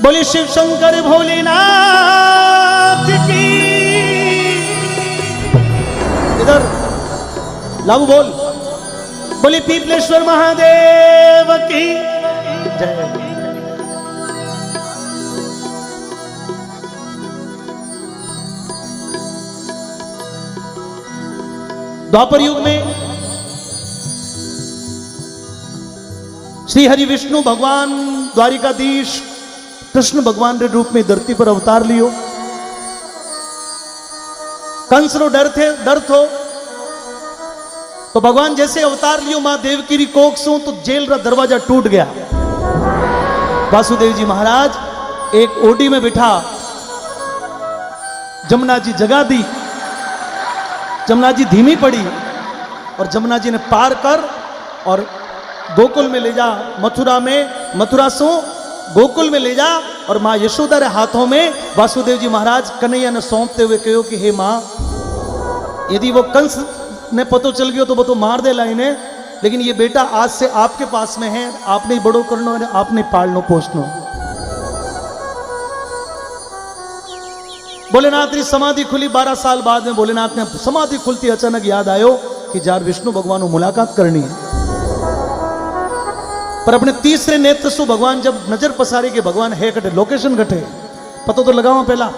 बोले शिव शंकर भोलेनाथ की। इधर लाऊ बोल। बोले पीपलेश्वर महादेव की जय। द्वापर युग में श्री हरि विष्णु भगवान द्वारिकाधीश कृष्ण भगवान के रूप में धरती पर अवतार लियो। कंस रो डर थो तो भगवान जैसे अवतार लियो मां देवकी री कोख सु तो जेल रा दरवाजा टूट गया। वासुदेव जी महाराज एक ओडी में बिठा जमुना जी जगा दी। जमुना जी धीमी पड़ी और जमुना जी ने पार कर और गोकुल में ले जा। मथुरा से गोकुल में ले जा और मां यशोदा रे हाथों में वासुदेव जी महाराज कन्हैया ने सौंपते हुए कहो कि हे मां, यदि वो कंस ने पतो चल गयो तो वो तो मार दे लाइने, लेकिन ये बेटा आज से आपके पास में है, आपने ही बड़ो करनो है, आपने पालनो पोसनो। भोलेनाथ की समाधि खुली 12 साल बाद में। भोलेनाथ ने समाधि खुलती अचानक याद आयो कि जार विष्णु भगवान को मुलाकात करनी है। पर अपने तीसरे नेत्र से भगवान जब नजर पसारी के भगवान है कटे लोकेशन घटे पता तो लगाओ पहला,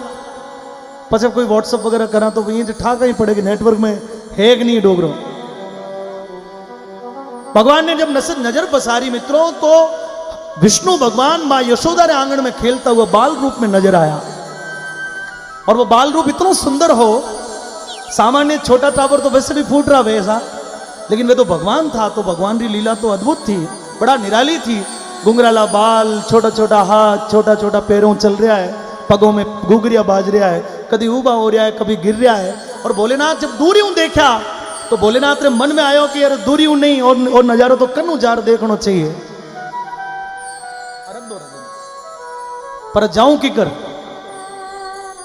पचे कोई व्हाट्सएप वगैरह करा तो ये ठाक ही पड़ेगी नेटवर्क में है कि नहीं डोगरो। भगवान ने जब नजर पसारी मित्रों तो विष्णु भगवान मां यशोदा रे आंगन में खेलता हुआ बाल रूप में नजर आया। और वो बाल रूप इतना सुंदर हो, सामान्य छोटा टावर तो वैसे भी फूट रहा वैसा, लेकिन वे तो भगवान था तो भगवान की लीला तो अद्भुत थी, बड़ा निराली थी। घुंघराला बाल, छोटा छोटा हाथ, छोटा छोटा पैरों चल रहा है, पगों में घुघरिया बाज रहा है, कभी ऊबा हो रहा है, कभी गिर रहा है। और भोलेनाथ जब दूरी देखा तो भोलेनाथ के मन में आयो कि यार दूरी नहीं और नजारा तो कन्नू जार देखना चाहिए। पर जाऊं की कर,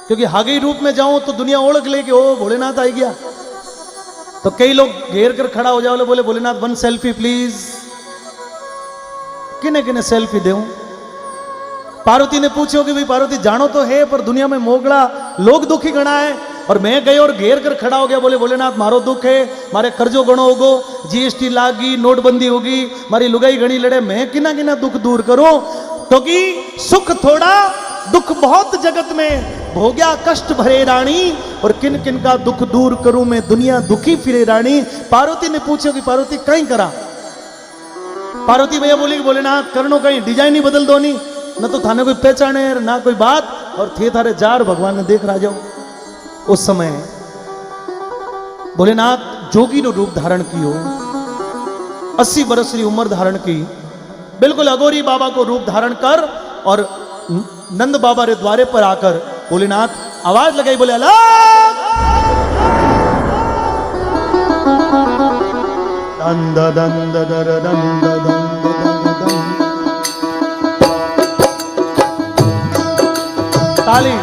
क्योंकि हागी रूप में जाऊं तो दुनिया ओळख ले कि ओ भोलेनाथ आई गया। तो कई लोग घेर कर खड़ा हो जाओ, बोले भोलेनाथ 1 सेल्फी प्लीज। किने किने सेल्फी देऊं? पार्वती ने पूछो कि भाई पार्वती जानो तो है पर दुनिया में मोगड़ा लोग दुखी गणा है। और मैं गई और घेर कर खड़ा हो गया, बोले भोलेनाथ मारो दुख है, मारे कर्जो गणो होगो, जीएसटी लागी, नोटबंदी होगी, मारी लुगाई गणी लड़े, मैं किना किना दुख दूर करूं। क्योंकि सुख थोड़ा दुख बहुत जगत में, भोग्या कष्ट भरे रानी, और किन किन का दुख दूर करूं मैं, दुनिया दुखी फिरे रानी। पार्वती ने पूछो कि पार्वती कहीं करा? पार्वती भैया बोली कि भोलेनाथ करनो कहीं डिजाइन ही बदल दो, नहीं न तो थाने कोई पहचाने ना कोई बात, और थे थारे जार भगवान ने देख रहा जाओ। उस समय भोलेनाथ जोगी नो रूप धारण कियो, 80 बरस की उम्र धारण की, बिल्कुल अगोरी बाबा को रूप धारण कर और नंद बाबा रे द्वारे पर आकर भोलेनाथ आवाज लगाई, बोले अला दंद दंद दर दंद दंद ताली।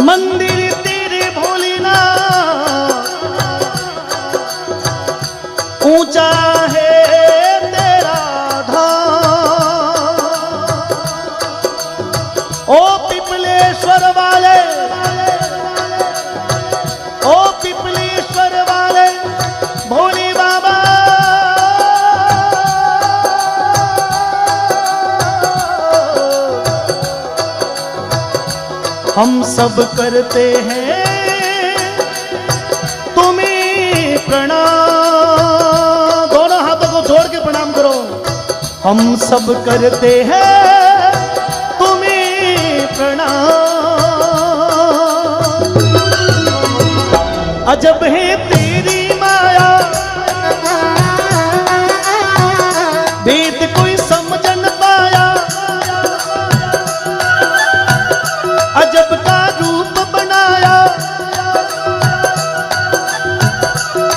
मंदिर तेरे भोलेनाथ ऊंचा है तेरा धाम, ओ पिपलेश्वर वाले, ओ पिपलेश्वर वाले भोले बाबा, हम सब करते हैं तुम्हें प्रणाम। दोनों हाथों को जोड़ हम सब करते हैं तुम्हें प्रणाम। अजब है तेरी माया, वेद कोई समझ न पाया। अजब का रूप बनाया,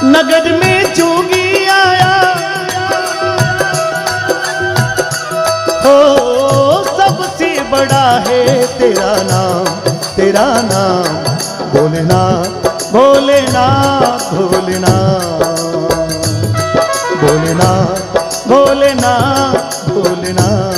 नगर में जोगी आया। हो सबसे बड़ा है तेरा नाम, तेरा नाम भोलेनाथ, भोलेनाथ, भोलेनाथ, भोलेनाथ, भोलेनाथ, भोलेनाथ।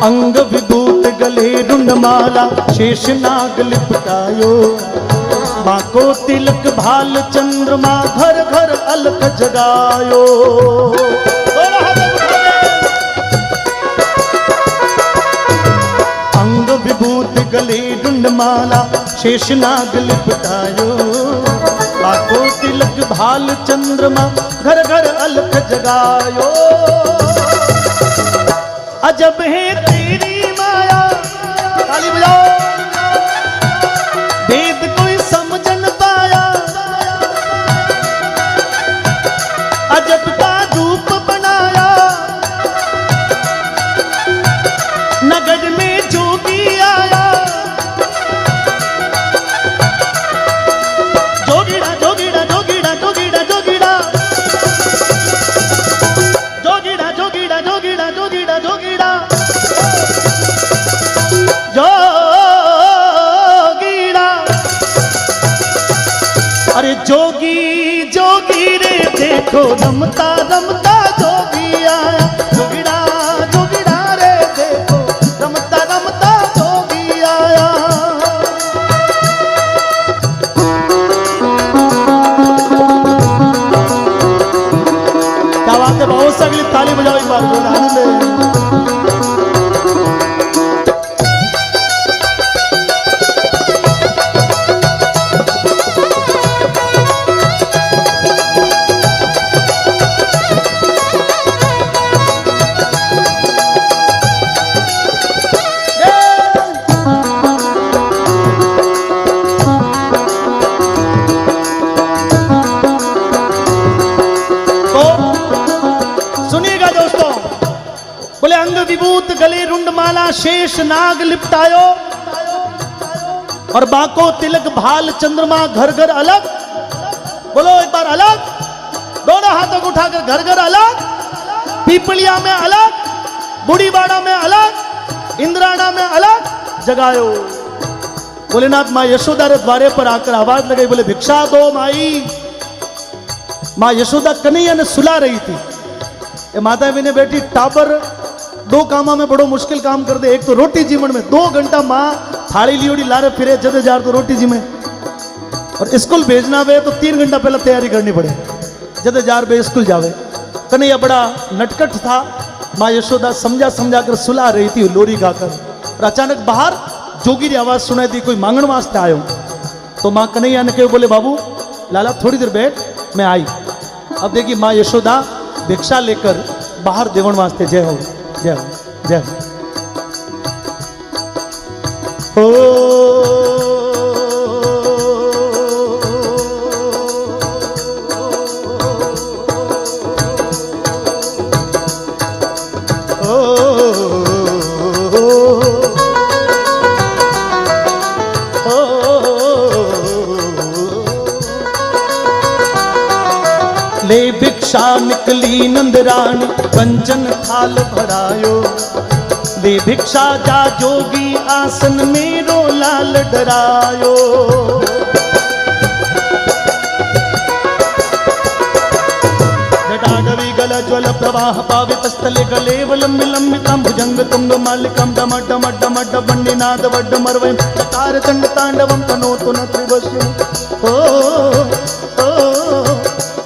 अंग विभूत गले रुंडमाला शेष नाग लिपटायो। माँ को तिलक भाल चंद्रमा घर घर अलख जगायो। अंग विभूत गले रुंडमाला शेष नाग लिपटायो। माँ को तिलक भाल चंद्रमा घर घर अलख जगायो। अजब है तेरी माया, ताली बजाओ। वेद कोई समझ न पाया, अजब का रूप बनाया। नगर में जोगी आया। जोगीड़ा जोगीड़ा जोगीड़ा जोगीड़ा जोगीड़ा जोगीड़ा जोगीड़ा जोगीड़ा जोगीड़ा जोगीड़ा जोगीड़ा। अरे जोगी जोगी रे देखो रमता रमता जोगी आया। जोगीड़ा जोगीड़ा रे देखो रमता रमता जोगी आया। क्या बात है, बहुत सगली ताली बजाओ एक बार, आनंद है। विभूत गले रुंडमाला शेष नाग लिपटायो। और बाको तिलक भाल चंद्रमा घर घर अलग। बोलो एक बार अलग, दोनों हाथों को उठाकर घर घर अलग। पीपलिया में अलग, बूढ़ीबाड़ा में अलग, इंद्राणा में अलग जगायो। भोलेनाथ माँ यशोदा रे द्वारे पर आकर आवाज लगाई, बोले भिक्षा दो माई। माँ यशोदा कन्हैया ने सुला रही थी। ये माता भी ने बेटी टाबर दो कामा में बड़ो मुश्किल काम कर दे। एक तो रोटी जीवन में 2 घंटा माँ थाली लियोड़ी लारे फिरे जदे जार तो रोटी जी में। और स्कूल भेजना वे तो 3 घंटा पहले तैयारी करनी पड़े जदे जार बे स्कूल जावे। कन्हैया बड़ा नटखट था। माँ यशोदा समझा समझा कर सुला रही थी लोरी गाकर। और अचानक बाहर जोगी की आवाज सुनाई थी, कोई मांगण वास्ते आयो। तो माँ कन्हैया ने कहा, बोले बाबू लाला थोड़ी देर बैठ, मैं आई। अब देखिए माँ यशोदा भिक्षा लेकर बाहर देवण वास्ते। जय हो जय हो जय हो। ले भिक्षा भिक्षा निकली नंदरानी कंचन थाल भरायो। ले भिक्षा जा जोगी आसन मेरो लाल डरायो। जटाडवी गल ज्वल प्रवाह पावितस्थले गलेवलम विलंबितं भुजंग तुंग मालिकं डम डम डम डमण्डिनाद वड्ड मर्वयं चकार चंड तांडवं तनोतु न त्रिवश्यं। ओ ओ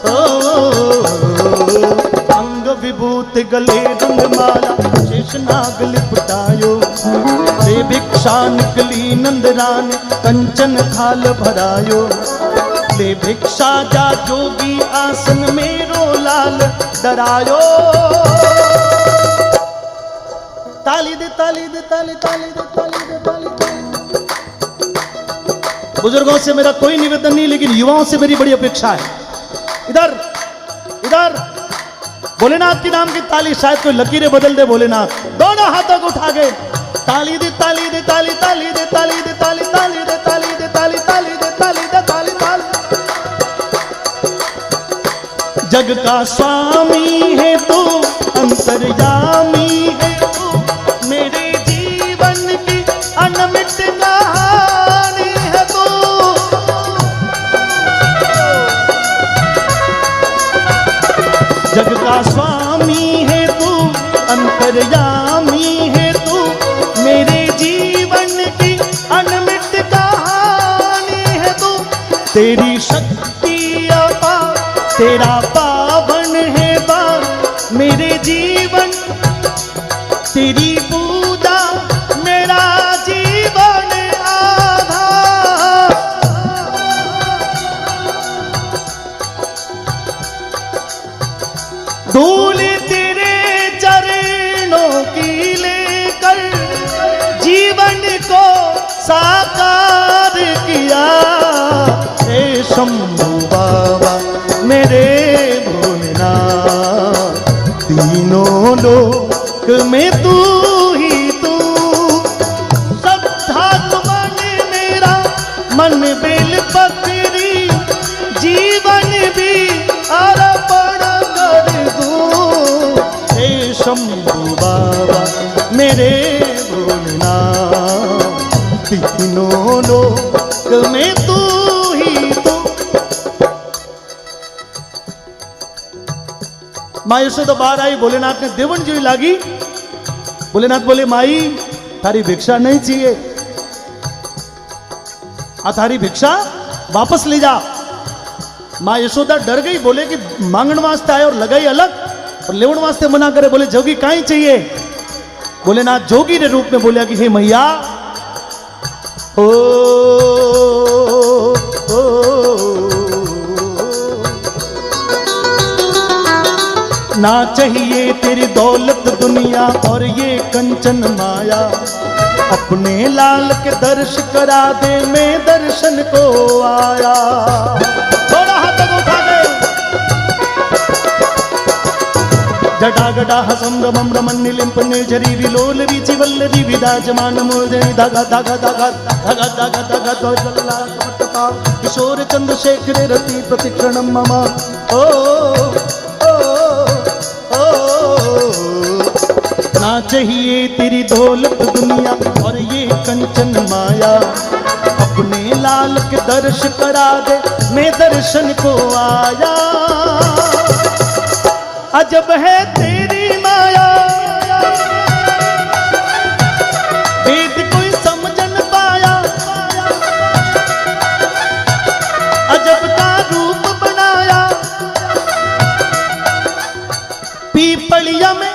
ओ अंग विभूति गले रंगमाला शेषनाग लिपटायो। ले भिक्षा निकली नंदरानी कंचन थाल भरायो। ले भिक्षा जा जोगी आसन मेरो लाल डरायो। ताली दे ताली दे ताली ताली दे ताली दे ताली दे। बुजुर्गों से मेरा कोई निवेदन नहीं, लेकिन युवाओं से मेरी बड़ी अपेक्षा है। इधर इधर भोलेनाथ की नाम की ताली, शायद कोई लकीरें बदल दे भोलेनाथ। दोनों हाथों को उठा के ताली दे ताली दे ताली ताली दे ताली दे ताली ताली दे ताली दे ताली ताली दे ताली दे ताली ताली। जग का स्वामी है तू, अंतर्यामी है तू, मेरे जीवन की अनमिट कहानी है तू। जग का स्वामी है तू, अंतर्यामी है तू, मेरे जीवन की अनमिट कहानी है तू। तेरी शक्ति अपार, तेरा पावन है बार मेरे जीवन, तेरी पूजा मेरा जीवन आधार। धूल तेरे चरणों की लेकर जीवन को साकार किया। हे शंभू बाबा मेरे भोलेनाथ, तीनों लोक में तू ही तू। श्रद्धा मन मेरा मन बेल पकड़ी, जीवन भी अर्पण कर दूं। हे शंभू बाबा मेरे भोलेनाथ, तीनों लोक में तू ही तू। माँ यशोदा बाहर आई, भोलेनाथ ने देवन जी लागी। भोलेनाथ बोले माई थारी भिक्षा नहीं चाहिए, थारी भिक्षा वापस ले जा। माँ यशोदा डर गई, बोले कि मांगण वास्ते आए और लगाई अलग और लेवन वास्ते मना करे। बोले जोगी काई चाहिए। भोलेनाथ जोगी ने रूप में बोला कि हे मैया, ओ ना चाहिए तेरी दौलत दुनिया और ये कंचन माया। अपने लाल के दर्श करा दे, मैं दर्शन को आया। थोड़ा हाथ उठा दे। जटा गटा हसम रमम रमन निलिंप निर्झरी विलोल विचि वल्लरी विदाजमान मूर्धनि धागा धागा धागा धागा धागा धागा ध्वजल्ला कमटता किशोर चंद्रशेखर रति प्रतिक्षणम मम। ओ ना चाहिए तेरी दौलत दुनिया और ये कंचन माया। अपने लाल के दर्श करा दे, मैं दर्शन को आया। अजब है तेरी माया, वेद कोई समझ न पाया। अजब का रूप बनाया, पीपलिया में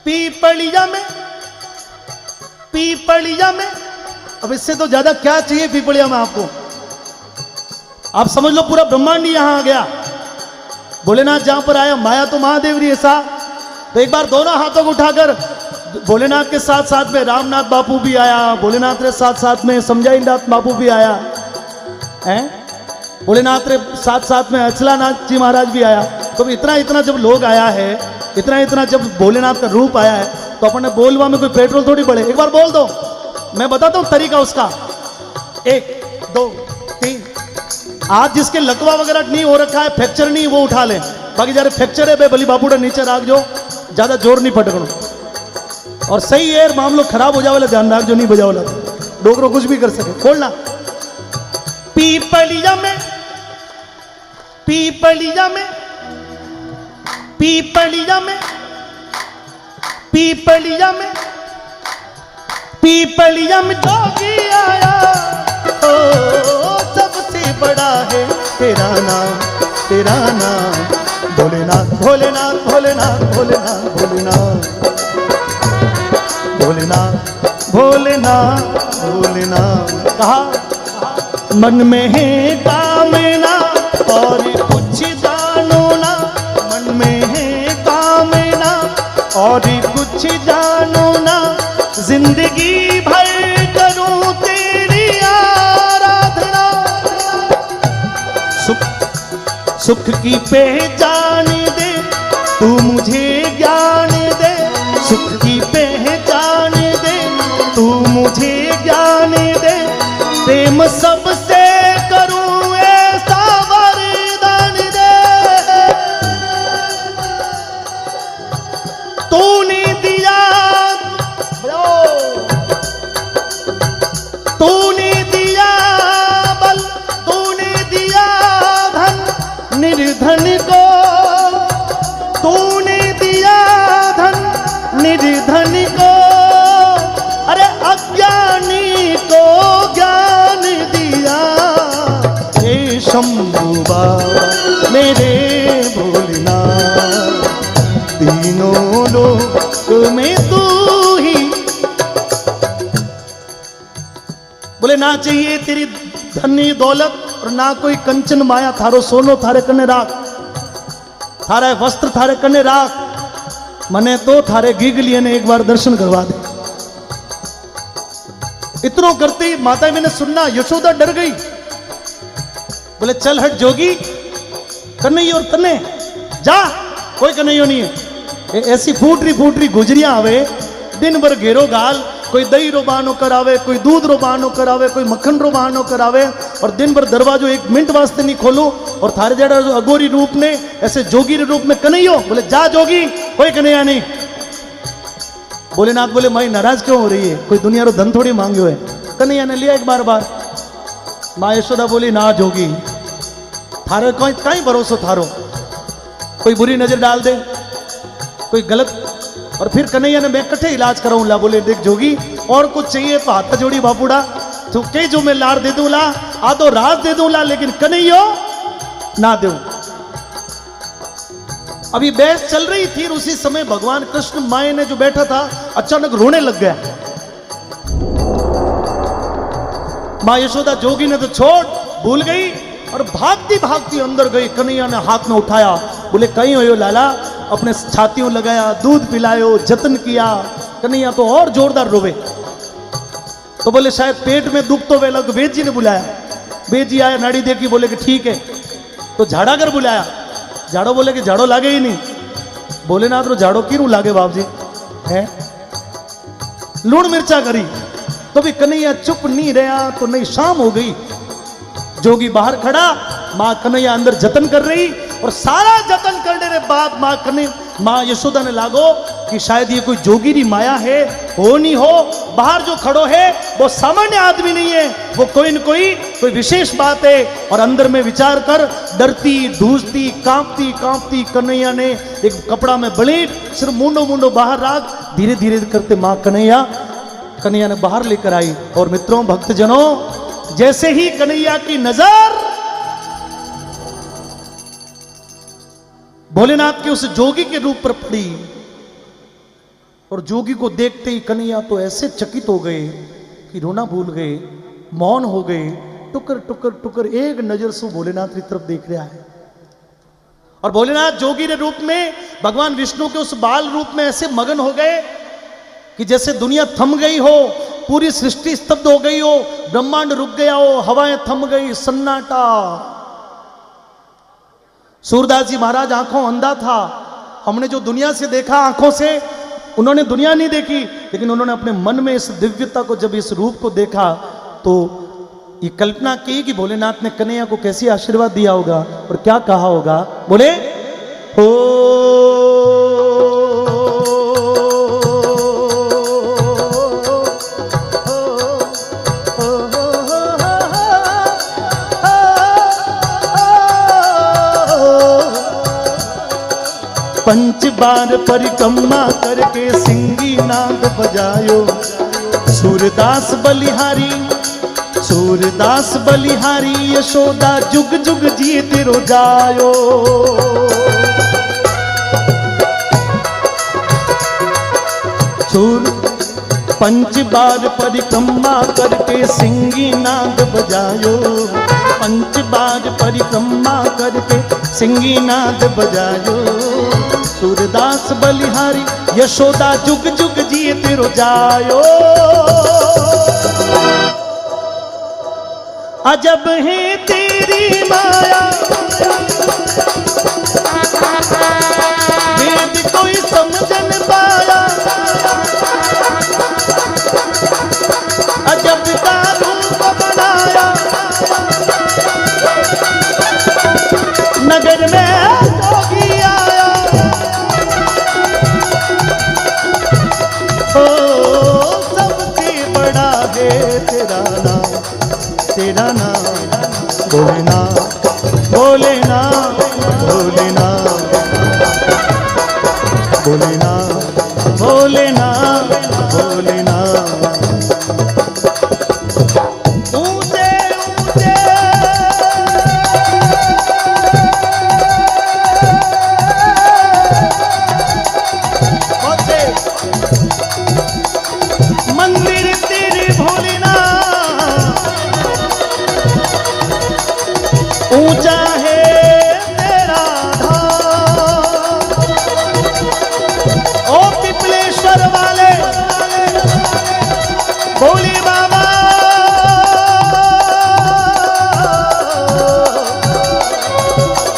पीपलिया में पीपलिया में। अब इससे तो ज्यादा क्या चाहिए पीपलिया में आपको। आप समझ लो पूरा ब्रह्मांड ही यहां आ गया। भोलेनाथ जहां पर आया, माया तो महादेव री ऐसा। तो एक बार दोनों हाथों को उठाकर भोलेनाथ के साथ साथ में रामनाथ बापू भी आया, भोलेनाथ के साथ साथ में समझाईनाथ बापू भी आया है, भोलेनाथ के साथ साथ में अचलानाथ जी महाराज भी आया। तो इतना इतना जब लोग आया है, इतना इतना जब भोलेनाथ का रूप आया है, तो अपने बोलवा में कोई पेट्रोल थोड़ी बढ़े। एक बार बोल दो, मैं बताता हूं तरीका उसका। 1 2 3 आज जिसके लकवा वगैरह नहीं हो रखा है, फ्रैक्चर नहीं, वो उठा ले। बाकी जारे फ्रैक्चर है बे भली बापूड़ा नीचे राख जो, ज्यादा जोर नहीं पटकनो। और सही है मामलो खराब हो जावे ध्यान राख जो, नहीं बजाओ डोकरो कुछ भी कर सके। खोलना पीपलिया में, पीपलिया में, पीपलिया में, पीपलिया में, पीपलिया में जोगी आया, ओ सबसे बड़ा है तेरा नाम, तेरा नाम भोलेनाथ, भोलेनाथ, भोलेनाथ, भोलेनाथ, भोलेनाथ, भोलेनाथ, भोलेनाथ, भोलेनाथ। कहा मन में है कामना और कुछ जानो ना, मन में है कामना और कुछ जानो ना, जिंदगी भर करूं तेरी आराधना। सुख सुख की पहचान दे तू मुझे ज्ञान दे, सुख की पहचान दे तू मुझे ज्ञान दे, प्रेम सबसे करूं ऐसा वरदान दे। तूने दिया, तूने दिया बल, तूने दिया धन निर्धन को, तूने दिया धन निर्धन को, अरे अज्ञानी को ज्ञान दिया। हे शंभू बाबा मेरे भोलेनाथ, तीनों लोक में तू ही। बोले ना चाहिए तेरी धनी दौलत और ना कोई कंचन माया, थारो सोनो थारे कने राख, थारा वस्त्र थारे कने राख, मने तो थारे गीगलिए ने एक बार दर्शन करवा दे। इतनो करते ही माता मैंने सुनना, यशोदा डर गई। बोले चल हट जोगी, कन्हैया और तने जा, कोई कन्हैया नहीं है। ऐसी फूटरी गुजरियां आवे, दिन भर घेरो गाल, कोई दही रो बहानो करावे, कोई दूध रो बहानो करावे, कोई मक्खन रो बहानो करावे, और दिन भर दरवाजो 1 मिनट वास्ते नहीं खोलो। और थारे जड़ा जो अगोरी रूप ने ऐसे जोगी रूप में कन्हैयो, बोले जा जोगी, कोई कन्हैया नहीं। भोलेनाथ बोले माई नाराज क्यों हो रही है, कोई दुनिया रो धन थोड़ी मांग्यो है। कन्हैया ने लिया एक बार माँ यशोदा बोली ना जोगी, थारे कोई कहीं भरोसा थारो, कोई बुरी नजर डाल दे, कोई गलत। और फिर कन्हैया ने मैं कट्ठे इलाज कराऊं ला। बोले देख जोगी और कुछ चाहिए तो हाथ जोड़ी बापूड़ा, तो के जो मैं लाड़ दे दूं ला, आधो राज दे दूं ला, लेकिन कन्हैया ना दे। अभी बहस चल रही थी, उसी समय भगवान कृष्ण माए ने जो बैठा था अचानक रोने लग गया। माँ यशोदा जोगी ने तो छोड़ भूल गई और भागती भागती अंदर गई। कन्हैया ने हाथ में उठाया, बोले कहीं हो लाला, अपने छातियों लगाया, दूध पिलायो, जतन किया। कन्हैया तो और जोरदार रोवे। तो बोले शायद पेट में दुख तो वे लग। वेद जी ने बुलाया, वेद जी आया, नाड़ी देखी, बोले कि ठीक है। तो झाड़ागर बुलाया, झाड़ो बोले कि झाड़ो लागे ही नहीं। भोलेनाथ रो झाड़ो क्यों लागे बाप जी है, लूण मिर्चा करी। तो भी कन्हैया चुप नहीं रहा, तो नहीं शाम हो गई। जोगी बाहर खड़ा, माँ कन्हैया अंदर जतन कर रही, और सारा जतन करने के बाद माँ यशोदा ने लागो कि शायद ये कोई जोगीरी माया है, हो नहीं हो। बाहर जो खड़ो है वो सामान्य आदमी नहीं है, वो कोई न कोई विशेष बात है। और अंदर में विचार कर डरती, धूजती, कांपती कांपती कन्हैया ने एक कपड़ा में बलेट सिर्फ मुंडो बाहर राख, धीरे धीरे करते माँ कन्हैया ने बाहर लेकर आई। और मित्रों, भक्तजनों, जैसे ही कन्हैया की नजर भोलेनाथ के उस जोगी के रूप पर पड़ी, और जोगी को देखते ही कन्हैया तो ऐसे चकित हो गए कि रोना भूल गए, मौन हो गए। टुकर टुकर टुकर एक नजर से भोलेनाथ की तरफ देख रहा है। और भोलेनाथ जोगी के रूप में भगवान विष्णु के उस बाल रूप में ऐसे मगन हो गए कि जैसे दुनिया थम गई हो, पूरी सृष्टि स्तब्ध हो गई हो, ब्रह्मांड रुक गया हो, हवाएं थम गई, सन्नाटा। सूरदास जी महाराज आंखों अंधा था। हमने जो दुनिया से देखा आंखों से, उन्होंने दुनिया नहीं देखी, लेकिन उन्होंने अपने मन में इस दिव्यता को, जब इस रूप को देखा, तो ये कल्पना की कि भोलेनाथ ने कन्हैया को कैसी आशीर्वाद दिया होगा और क्या कहा होगा। बोले हो पंच बार परिक्रमा करके सिंगी नाद बजायो, सूरदास बलिहारी सूरदास बलिहारी यशोदा जुग जुग जी तेरो जायो। पंच बार परिक्रमा करके सिंगी नाद बजायो, पंच बार परिक्रमा करके सिंगी नाद बजायो, सूरदास बलिहारी यशोदा जुग जुग जी तेरो जायो। अजब है तेरी माया वेद कोई समझ न पाया, अजब का रूप बनाया नगर में जोगी आया। ओ सबसे बड़ा है तेरा नाम भोलेनाथ भोलेनाथ भोलेनाथ भोलेनाथ भोलेनाथ भोलेनाथ। ऊंचे ऊंचे मंदिर तेरे भोलेनाथ, ऊंचा है तेरा धाम। ओ पिपलेश्वर वाले भोले बाबा,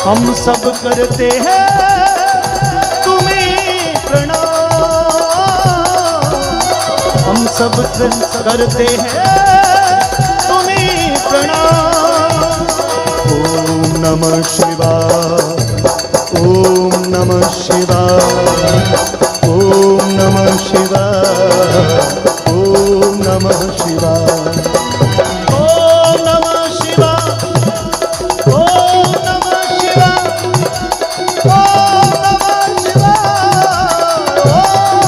हम सब करते हैं तुम्हें प्रणाम, हम सब करते हैं तुम्हें प्रणाम। ओम नमः शिवाय ओम नमः शिवाय ओम नमः शिवाय ओम नमः शिवाय ओम नमः शिवाय ओम नमः शिवाय ओम नमः शिवाय ओम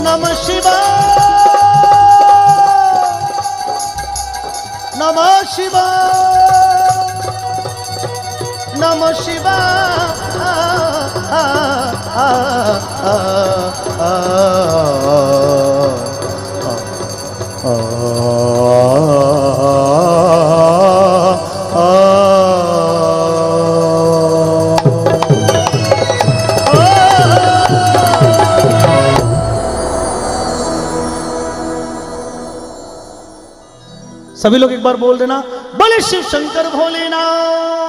नमः शिवाय नमः शिवाय नमः शिवाय सभी लोग एक बार बोल देना, बोले शिव शंकर भोलेनाथ।